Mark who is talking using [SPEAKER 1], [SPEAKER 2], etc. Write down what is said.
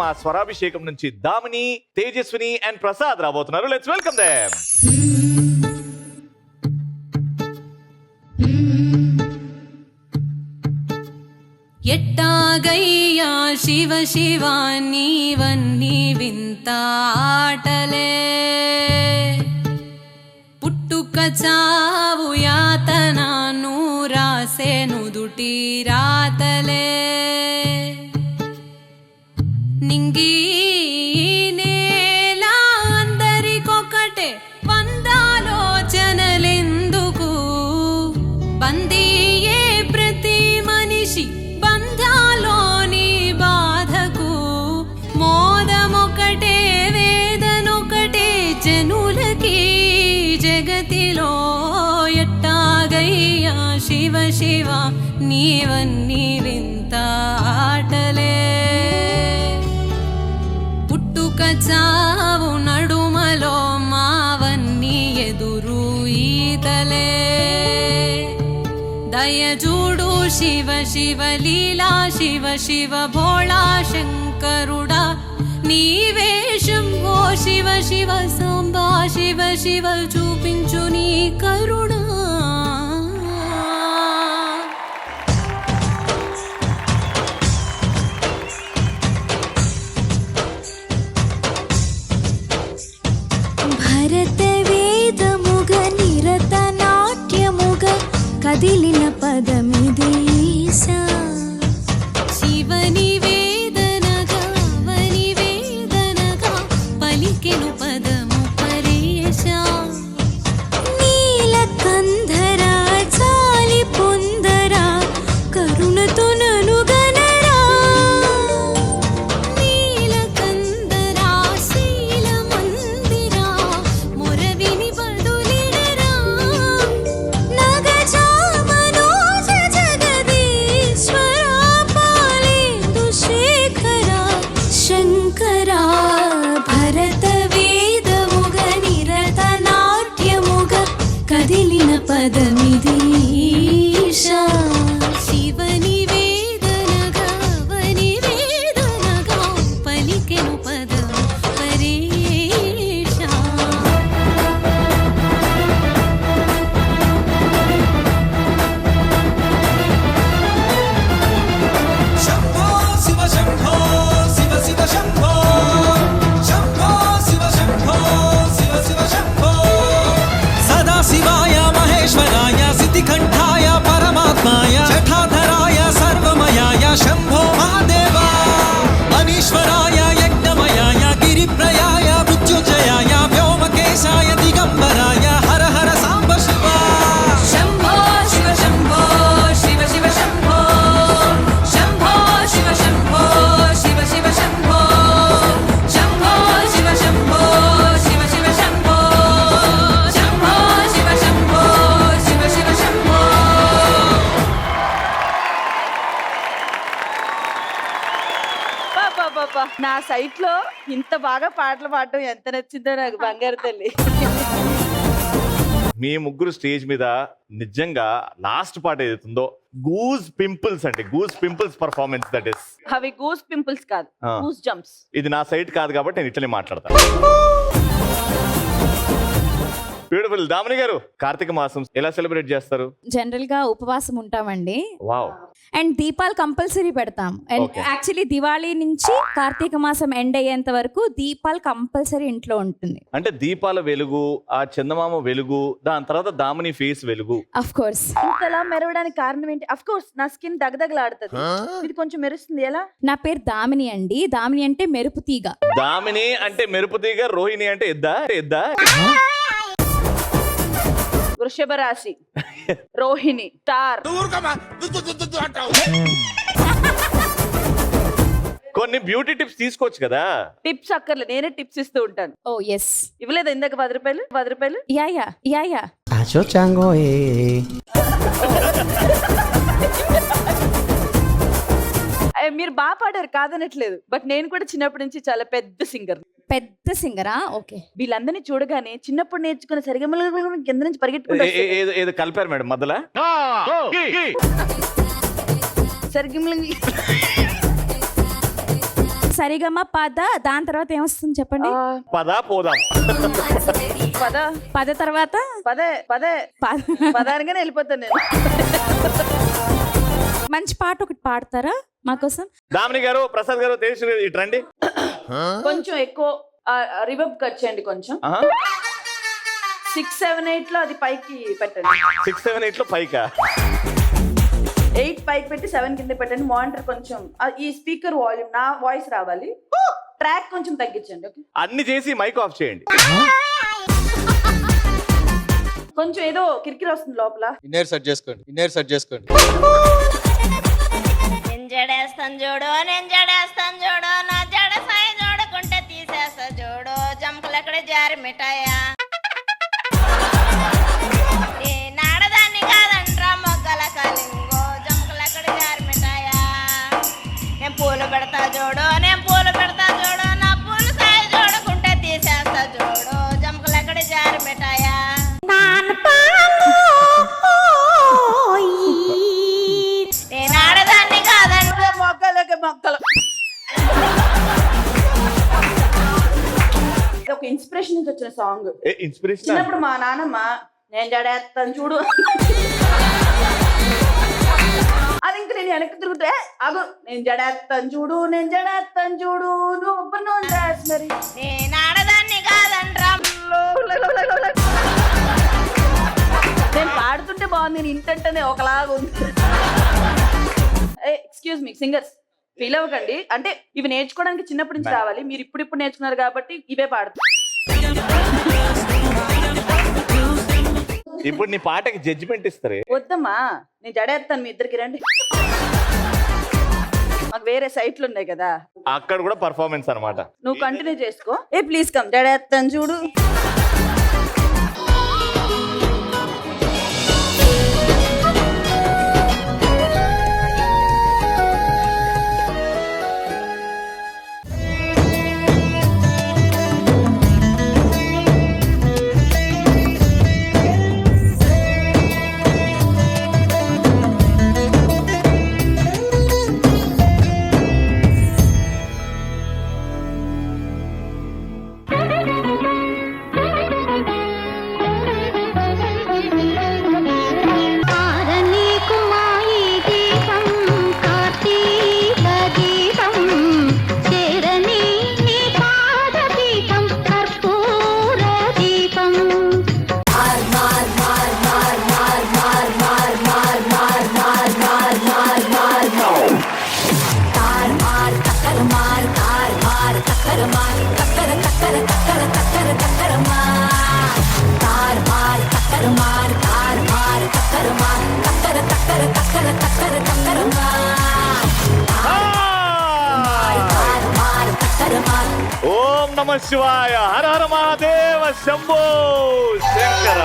[SPEAKER 1] మా స్వరాభిషేకం నుంచి దామిని, తేజస్విని అండ్ ప్రసాద్ రాబోతున్నారు. Let's welcome them.
[SPEAKER 2] ఎట్టాగయ్యా శివ శివ నీవన్నీ వింత ఆటలే, పుట్టుక చావు యాతన నూరాసే నుదుటి రాతలే, నింగి నేల అందరికొకటే వందాలోచనలెందుకు, బందీయే ప్రతి మనిషి బంధాలోని బాధకు, మోదమొకటే వేదనొకటే జనులకి జగతిలో, ఎట్టాగయ్యా శివ శివ నీవన్నీ వింత ఆటలే, చావు నడుమలో మావన్నీ ఎదురు ఈతలే, దయజూడు శివ శివ లీలా శివ శివ భోళా శంకరుడా, నీవే శంభో శివ శివ సాంబా శివ శివ చూపించు నీ కరుణా.
[SPEAKER 3] భరతవేదముగ నిరత నాట్యముగ కదిలిన పదమిది ఈశా,
[SPEAKER 2] శివని వేదనగా అవని వేదనగా పలికెను పదము పరేశ,
[SPEAKER 3] నీలకంధర చాలి పొందర కరుణతో నను గనరా,
[SPEAKER 2] నీలకందరా శీల మందిరా మురవిని బదులిడరా,
[SPEAKER 3] నగజామనోజ జగదీశ్వర పాలేందు శేఖర శంకర, భరతవేదముగ నిరత నాట్యముగ కదిలిన పదమిది ఈశా,
[SPEAKER 2] శివని వేదనగా అవని వేదనగా పలికెను పదము పరేశ.
[SPEAKER 4] శంభో శివ శంభో శివ శివ శంభో, శంభో శివ శంభో శివ శివ శంభో, సదా శివాయ మహేశ్వరాయ సిద్ధికంఠాయ పరమాత్మాయ జఠాధరాయ సర్వమయాయ శంభో మహాదేవా, అనీశ్వరాయ యజ్ఞమయాయ గిరిప్రయాయ మృత్యుంజయాయ వ్యోమకేశాయ దిగంబరాయ హర హర సాంబ శివ.
[SPEAKER 2] శంభో శివ శంభో శివ శివ శంభో, శంభో శివ శంభో శివ శివ శంభో, శంభో శివ శంభో శివ శివ శంభో, శంభో శివ శంభో శివ శివ శంభో.
[SPEAKER 5] పాపా నా సైట్ లో ఇంత బాగా పాటలు పాడటం ఎంత నచ్చిందో నాకు, బంగారు తల్లి.
[SPEAKER 1] మీ ముగ్గురు స్టేజ్ మీద నిజంగా లాస్ట్ పాట ఏదైతుందో గూస్ పింపుల్స్ అంటే goose pimples performance that is.
[SPEAKER 5] అవి గూస్ పింపుల్స్ కాదు, గూస్ జంప్స్.
[SPEAKER 1] ఇది నా సైట్ కాదు కాబట్టి నేను ఇట్లనే మాట్లాడతాను. బ్యూటిఫుల్. దామిని గారు, కార్తీక మాసం ఎలా సెలబ్రేట్ చేస్తారు?
[SPEAKER 6] జనరల్ గా ఉపవాసం ఉంటామండి,
[SPEAKER 1] వావ్.
[SPEAKER 6] అండ్ దీపాలు కంపల్సరీ పెడతాం. And
[SPEAKER 1] Okay.
[SPEAKER 6] యాక్చువల్లీ దివాళీ నుంచి కార్తీక మాసం ఎండ్ అయ్యేంత వరకు దీపాలు కంపల్సరీ ఇంట్లో ఉంటుంది.
[SPEAKER 1] అంటే దీపాల వెలుగు, ఆ చందమామ వెలుగు, దాని తర్వాత దామిని ఫేస్ వెలుగు.
[SPEAKER 6] Of course.
[SPEAKER 5] ఇంతలా మెరవడానికి కారణం ఏంటి? అఫ్ కోర్స్ నా స్కిన్ దగదగలాడుతుంది, ఇది కొంచెం మెరుస్తుంది. ఎలా?
[SPEAKER 6] నా పేరు దామిని అండి. దామిని అంటే మెరుపు తీగ.
[SPEAKER 1] దామిని అంటే మెరుపు తీగ, రోహిణి అంటే ఎద్దా ఎద్దా.
[SPEAKER 5] వృషభ రాశి, రోహిణి స్టార్.
[SPEAKER 1] కొన్ని బ్యూటీ టిప్స్ తీసుకోవచ్చు కదా.
[SPEAKER 5] టిప్స్ అక్కర్లేదు, నేనే టిప్స్ ఇస్తూ ఉంటాను.
[SPEAKER 6] ఓ ఎస్.
[SPEAKER 5] ఇవ్వలేదు ఇందాక 10 రూపాయలు? 10 రూపాయలు.
[SPEAKER 6] Yeah yeah yeah yeah.
[SPEAKER 5] మీరు బాగా పాడారు కాదనట్లేదు, బట్ నేను కూడా చిన్నప్పటి నుంచి చాలా పెద్ద సింగర్.
[SPEAKER 6] పెద్ద సింగరా? ఓకే.
[SPEAKER 5] వీళ్ళందరినీ చూడగానే చిన్నప్పుడు నేర్చుకున్న సరిగమల కింద నుంచి పరిగెట్టుకుంటూ
[SPEAKER 1] ఏదో కలిపారు మేడం మధ్యలో.
[SPEAKER 5] సరిగమల
[SPEAKER 6] సరిగమ పద, దాని తర్వాత ఏమొస్తుంది చెప్పండి?
[SPEAKER 1] పదా పోదాం.
[SPEAKER 5] పద
[SPEAKER 6] పద తర్వాత
[SPEAKER 5] పదే పదే పదానిగానే వెళ్ళిపోతాను నేను.
[SPEAKER 6] మంచి పాట ఒకటి పాడతారా మాకోసం?
[SPEAKER 1] దామిని గారు, ప్రసాద్ గారు, తేజస్వి గారు ఇటు రండి.
[SPEAKER 5] కొంచెం ఎక్కువ రివర్బ్ కట్ చేయండి కొంచెం. 6, 7, 8 లో అది పైకి పెట్టండి.
[SPEAKER 1] 6, 7, 8 లో పైకా?
[SPEAKER 5] 8 పైకి పెట్టి 7 కింద పెట్టండి. మానిటర్ కొంచెం ఈ స్పీకర్ వాల్యూమ్ నా వాయిస్ రావాలి. ట్రాక్ కొంచెం తగ్గించండి. ఓకే,
[SPEAKER 1] అన్ని చేసి మైక్ ఆఫ్ చేయండి.
[SPEAKER 5] కొంచెం ఏదో కిరికిరి వస్తుంది లోపల.
[SPEAKER 7] ఇన్నర్ సెట్ చేసుకోండి.
[SPEAKER 8] నేను జడేస్తాను చూడు, నా జడ సాయి చూడకుంటే తీసేస్తా చూడు, జంపలు ఎక్కడ జారి మిఠాయా. నాడదాన్ని కాదంట్రా మొగ్గల కలింగో, జంపలు ఎక్కడ జారి మిఠాయా. నేను పూలు పెడతా చూడు, నా పూలు సాయి చూడకుంటే తీసేస్తా చూడు, జంపలు ఎక్కడ జారి మిఠాయా. నేను ఆడదాన్ని కాదంటే
[SPEAKER 5] మొక్కలు ఇది ఒక ఇన్స్పిరేషన్ నుంచి వచ్చిన సాంగ్.
[SPEAKER 1] ఇన్స్పిరేషన్.
[SPEAKER 5] చిన్నప్పుడు మా నాన్నమ్మ నేను జడేస్తాను చూడు, అది ఇంక నేను వెనక్కి తిరుగుతే అగు నేను జడేస్తాను చూడు నువ్వు ఒబ్బను మరి.
[SPEAKER 8] నేను ఆడదాన్ని కాదంట్రా.
[SPEAKER 5] నేను పాడుతుంటే బాగుంది, నేను ఇంటంటేనే ఒకలాగా ఉంది. ఎక్స్క్యూజ్ మీ సింగర్స్, ఫీల్ అవ్వకండి. అంటే ఇవి నేర్చుకోవడానికి చిన్నప్పటి నుంచి రావాలి. మీరు ఇప్పుడు నేర్చుకున్నారు కాబట్టి ఇవే పాడుతారు.
[SPEAKER 1] ఇప్పుడు నీ పాటకి జడ్జిమెంట్ ఇస్తారే?
[SPEAKER 5] వద్దమ్మా, నేను జడేస్తాను, మీ ఇద్దరికి రండి. మాకు వేరే సైట్లు ఉన్నాయి కదా,
[SPEAKER 1] అక్కడ కూడా పర్ఫార్మెన్స్ అన్నమాట.
[SPEAKER 5] నువ్వు కంటిన్యూ చేసుకో. ప్లీజ్ కమ్, జడేస్తాను చూడు.
[SPEAKER 1] ఓం నమ శివాయ, హర హర మహాదేవ, శంభో శంకర.